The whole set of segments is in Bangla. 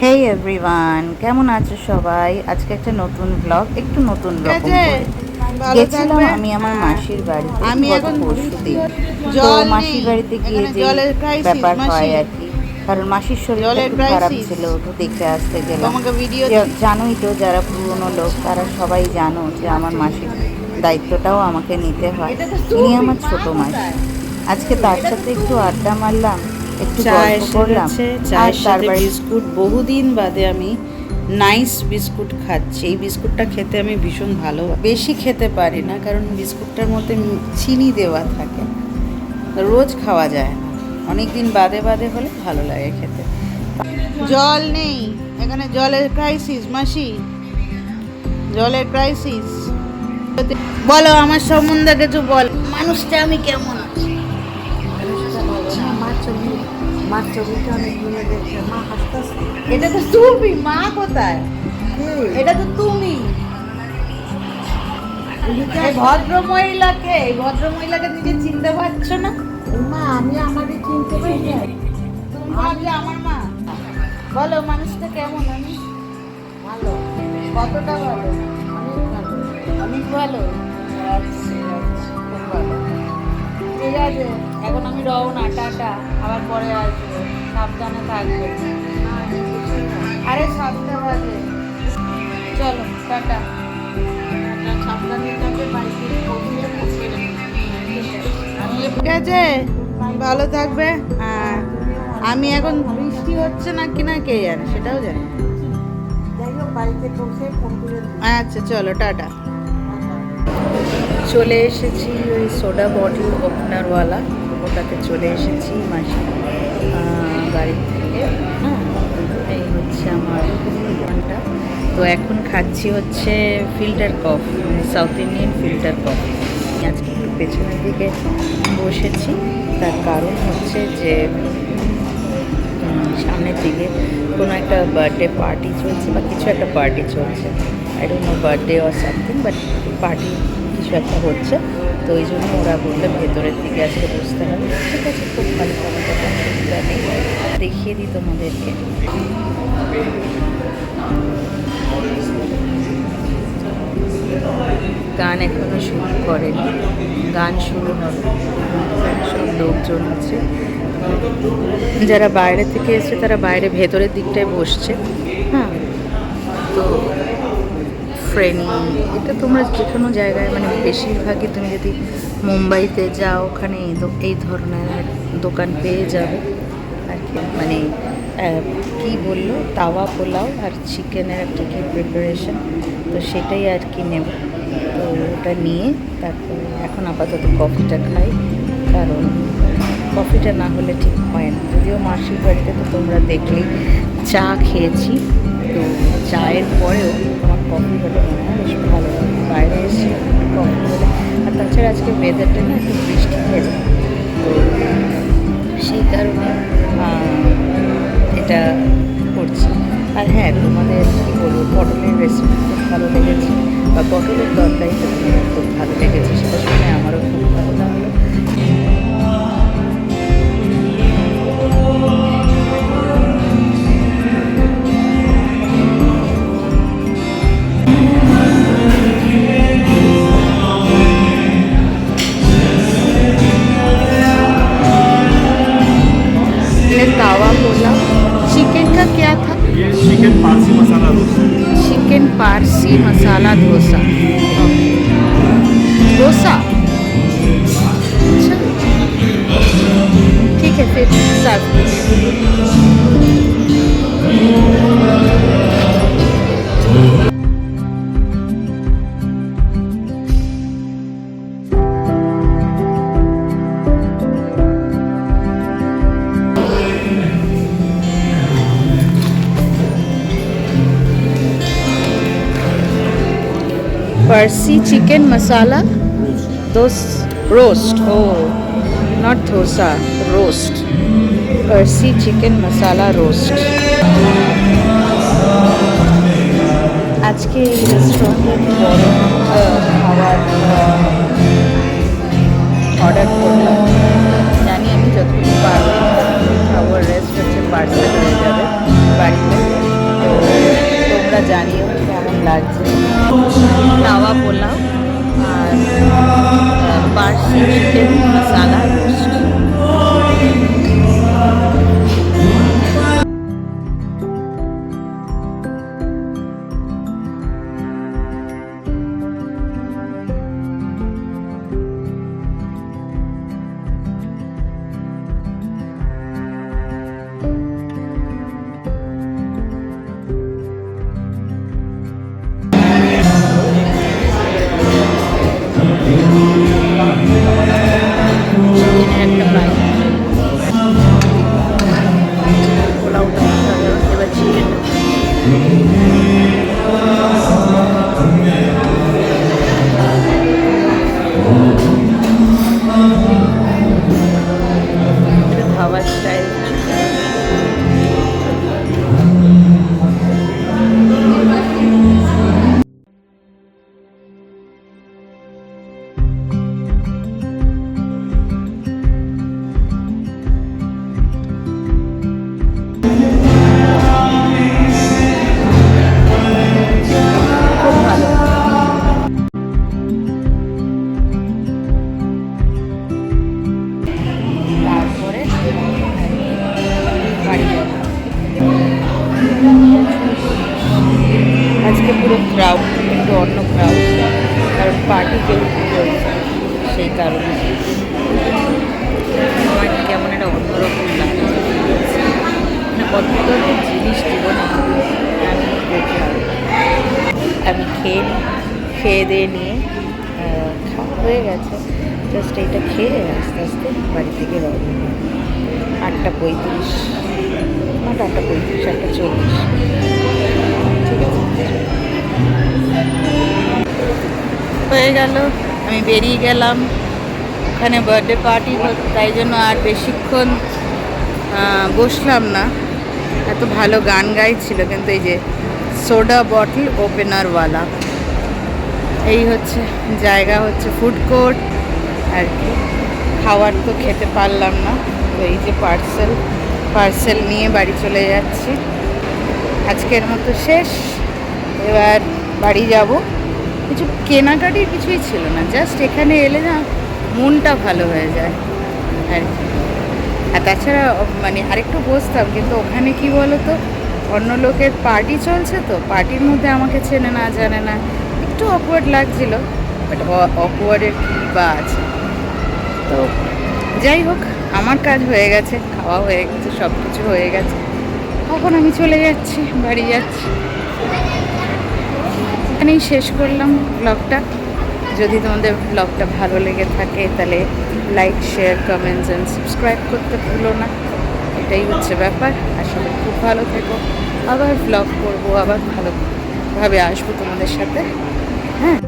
হেই এভরিওয়ান, কেমন আছো সবাই? আজকে একটা নতুন ব্লগ, একটু নতুন রকম করে গেছিলাম আমি আমার মাসির বাড়িতে গত পরশুদিন। তো মাসির বাড়িতে গিয়ে যে ব্যাপার হয় আর কি, কারণ মাসির শরীরটা একটু খারাপ ছিল, তো দেখে আসতে গেলাম। জানোই তো, যারা পুরনো লোক তারা সবাই জানো যে আমার মাসির দায়িত্বটাও আমাকে নিতে হয়। ইনি আমার ছোট মাসি। আজকে তার সাথে একটু আড্ডা মারলাম, একটু গল্প করলাম। চায়ের সাথে বিস্কুট বহুদিন বাদে আমি নাইস বিস্কুট খাচ্ছি। এই বিস্কুটটা খেতে আমি ভীষণ ভালো, বেশি খেতে পারি না কারণ বিস্কুটটার মধ্যে চিনি দেওয়া থাকে, রোজ খাওয়া যায় না, অনেক দিন বাদে বাদে হলে ভালো লাগে খেতে। জল নেই এখানে, জলের ক্রাইসিস মাসি, জলের ক্রাইসিস। বলো আমার সম্বন্ধে কিছু বল, মানুষটা আমি কেমন আছি? মার ছবিটা অনেকগুলো দেখছে, মা হাসতেছে। এটা তো তুমি, মা কোথায়? এটা তো তুমি। এই ভদ্র মহিলাকে, এই ভদ্র মহিলাকে নিজে চিনতে পারছো না? মা আমি আমাকে চিনতে পারি না। তুমি ভাবলে আমার মা? বলো মানুষটা কেমন? আমি ভালো, কতটা ভালো? অনেক ভালো। অনেক ভালো। আচ্ছা, খুব ভালো। ঠিক আছে, এখন আমি রওনা, টাটা, আবার পরে আসবো, সাবধানে থাকবে। আরে 7টা বাজে, চলো টাটা। সাবধানে থাকবে, বাড়িতে পৌঁছে পৌঁছে ঠিক আছে, ভালো থাকবে। হ্যাঁ, আমি এখন বৃষ্টি হচ্ছে না কিনা কে জানে, সেটাও জানি। যাই হোক, বাড়িতে পৌঁছে ফোন করে আচ্ছা চলো টাটা। চলে এসেছি ওই সোডা বটল ওপেনারওয়ালা, ওটাতে চলে এসেছি মাসি বাড়ি থেকে। হ্যাঁ, এই হচ্ছে আমার দোকানটা। তো এখন খাচ্ছি হচ্ছে filter coffee, south Indian filter coffee. আজকে একটু পেছনের দিকে বসেছি, তার কারণ হচ্ছে যে সামনের দিকে কোনো একটা বার্থডে পার্টি চলছে বা কিছু একটা পার্টি চলছে। I don't know birthday or something, but party কিছু একটা হচ্ছে। তো ওই জন্য ওরা বললে ভেতরের দিকে আজকে বসতে হবে। ঠিক আছে, খুব ভালো কথা, অসুবিধা নেই, দেখিয়ে দিই তোমাদেরকে। গান এখনো শুরু করেনি, গান শুরু হবে। সব লোকজন আছে, যারা বাইরে থেকে এসছে তারা বাইরে ভেতরের দিকটায় বসছে। হ্যাঁ, তো ফ্রেন্ড, এটা তোমরা যে কোনো জায়গায়, মানে বেশিরভাগই তুমি যদি মুম্বাইতে যাও, ওখানে এই ধরনের দোকান পেয়ে যাবে আর কি। মানে কী বললো, তাওয়া পোলাও আর চিকেনের একটা কি প্রিপারেশন, তো সেটাই আর কি নেব। তো ওটা নিয়ে তারপরে এখন আপাতত কফিটা খাই, কারণ কফিটা না হলে ঠিক হয় না। যদিও মাসির বাড়িতে তো তোমরা দেখলেই চা খেয়েছি, তো চায়ের পরেও আমার কফি হলে মনে হয় বেশ ভালো লাগে। বাইরে এসে কফি হলে, আর তাছাড়া আজকে ওয়েদারটা না একটু বৃষ্টি ভেজা, তো সেই কারণে এটা করছি। আর হ্যাঁ, তোমাদের কী বলবো, পটলের রেসিপি খুব ভালো লেগেছে, বা পটলের তরকারিটা খুব ভালো লেগেছে, সেটা শুনে আমারও খুব ভালো লাগলো। तावा पोलाव, चिकन का क्या था? चिकन पारसी मसाला डोसा। चिकन पारसी मसाला डोसा। डोसा, अच्छा ठीक है, फिर सर्व Parsi chicken masala roast. Oh, not dosa, roast. Parsi chicken masala roast. আজকে এই রেস্টুরেন্টে বড় খাবার অর্ডার করলাম। জানি আমি যতটুকু পারবো খাবার রেস্ট হচ্ছে পার্সেল হয়ে যাবে বাড়িতে। লাগছে। তাওয়া পোলাও আর বার্সি চিকেন মশালা রোস্ট। একটা বাইট পোলাওটা এবার চিকেন ধাবা স্টাইল। খুব ভালো। তারপরে বাড়ি যাব। আজকে পুরো ক্রাউড, একটু অন্য ক্রাউড, কারণ পার্টি কেউ চলছে সেই কারণে আমার কেমন একটা অন্যরকম লাগছে। মানে কত ধরনের জিনিস জীবনে আমি দেখলাম। আমি খেয়ে দিয়ে নিয়ে খাওয়া হয়ে গেছে, জাস্ট এইটা খেয়ে আস্তে আস্তে বাড়ি থেকে রওনা। 8:35, 8:35, 8:40, ঠিক আছে। হয়ে গেল, আমি বেরিয়ে গেলাম। ওখানে বার্থডে পার্টি হতো, তাই জন্য আর বেশিক্ষণ বসলাম না। এত ভালো গান গাইছিল, কিন্তু এই যে সোডা বটল ওপেনারওয়ালা, এই হচ্ছে জায়গা, হচ্ছে ফুড কোর্ট আর কি। খাবার তো খেতে পারলাম না, তো এই যে পার্সেল নিয়ে বাড়ি চলে যাচ্ছি। আজকের মতো শেষ, এবার বাড়ি যাব। কিছু কেনাকাটির কিছুই ছিল না, জাস্ট এখানে এলে না মনটা ভালো হয়ে যায় আর কি। আর তাছাড়া মানে আরেকটু বসতাম, কিন্তু ওখানে কি বলো তো, অন্য লোকের পার্টি চলছে, তো পার্টির মধ্যে আমাকে চেনে না জানে না, একটু অকওয়ার্ড লাগছিল। বাট অকওয়ার্ডের কী বা আছে। তো যাই হোক, আমার কাজ হয়ে গেছে, খাওয়া হয়ে গেছে, সব কিছু হয়ে গেছে। এখন আমি চলে যাচ্ছি, বাড়ি যাচ্ছি। এখানেই শেষ করলাম ব্লগটা। যদি তোমাদের ব্লগটা ভালো লেগে থাকে তাহলে like, share, comments and subscribe করতে ভুলো না। এটাই হচ্ছে ব্যাপার। আর সবাই খুব ভালো থেকো। আবার ব্লগ করবো, আবার ভালোভাবে আসবো তোমাদের সাথে। হ্যাঁ,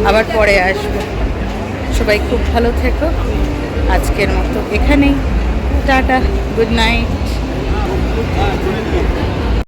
আবার পরে আসবো। সবাই খুব ভালো থেকো। আজকের মতো এখানেই টাটা, গুড নাইট।